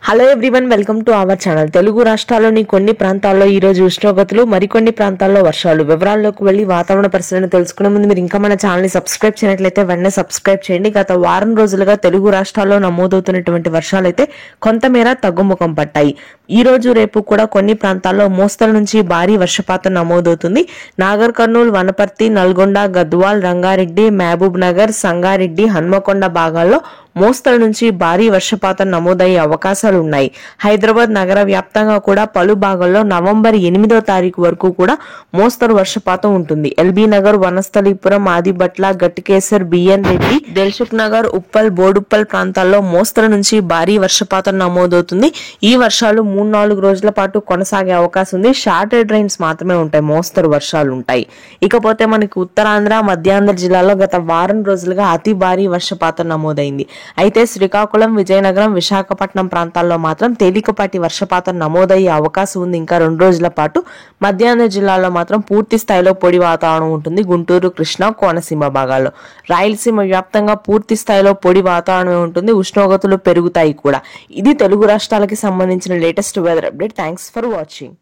Hello everyone, welcome to our channel. Telugu రాష్ట్రాల్లోని కొన్ని ప్రాంతాల్లో ఈ రోజు ఉష్ణోగ్రతలు, మరికొన్ని ప్రాంతాల్లో వర్షాలు. వివరాల్లోకి వెళ్లి వాతావరణ పరిస్థితులను తెలుసుకునే ముందు మీరు ఇంకా మన ఛానల్ ని సబ్స్క్రైబ్ చేయనట్లయితే వెంటనే సబ్స్క్రైబ్ చేయండి. గత వారం రోజులుగా తెలుగు రాష్ట్రాల్లో నమోదవుతున్నటువంటి వర్షాలు అయితే కొంతమేర తగ్గుముఖం పట్టాయి. ఈ రోజు రేపు కూడా కొన్ని ప్రాంతాల్లో మోస్తరు నుంచి భారీ వర్షపాతం నమోదవుతుంది. నాగర్ కర్నూలు, వనపర్తి, నల్గొండ, గద్వాల్, రంగారెడ్డి, మహబూబ్ నగర్, సంగారెడ్డి, హన్మకొండ భాగాల్లో మోస్తరు నుంచి భారీ వర్షపాతం నమోదయ్యే అవకాశాలు ఉన్నాయి. హైదరాబాద్ నగర వ్యాప్తంగా కూడా పలు భాగాల్లో నవంబర్ 8వ తారీఖు వరకు కూడా మోస్తరు వర్షపాతం ఉంటుంది. ఎల్బీ నగర్, వనస్థలీపురం, ఆదిబట్ల, గట్టికేసర్, బిఎన్ రెడ్డి, దిల్సుఖ్ నగర్, ఉప్పల్, బోడుప్పల్ ప్రాంతాల్లో మోస్తరు నుంచి భారీ వర్షపాతం నమోదవుతుంది. ఈ వర్షాలు 3-4 రోజుల పాటు కొనసాగే అవకాశం ఉంది. షార్టెడ్ రైన్స్ మాత్రమే ఉంటాయి, మోస్తరు వర్షాలు ఉంటాయి. ఇకపోతే మనకి ఉత్తరాంధ్ర, మధ్యాంధ్ర జిల్లాలో గత వారం రోజులుగా అతి భారీ వర్షపాతం నమోదైంది. అయితే శ్రీకాకుళం, విజయనగరం, విశాఖపట్నం ప్రాంతాల్లో మాత్రం తేలికపాటి వర్షపాతం నమోదయ్యే అవకాశం ఉంది. ఇంకా 2 రోజుల పాటు మధ్యాంధ్ర జిల్లాలో మాత్రం పూర్తి స్థాయిలో పొడి వాతావరణం ఉంటుంది. గుంటూరు, కృష్ణా, కోనసీమ భాగాల్లో, రాయలసీమ వ్యాప్తంగా పూర్తి స్థాయిలో పొడి వాతావరణం ఉంటుంది. ఉష్ణోగ్రతలు పెరుగుతాయి కూడా. ఇది తెలుగు రాష్ట్రాలకి సంబంధించిన latest weather update. Thanks for watching.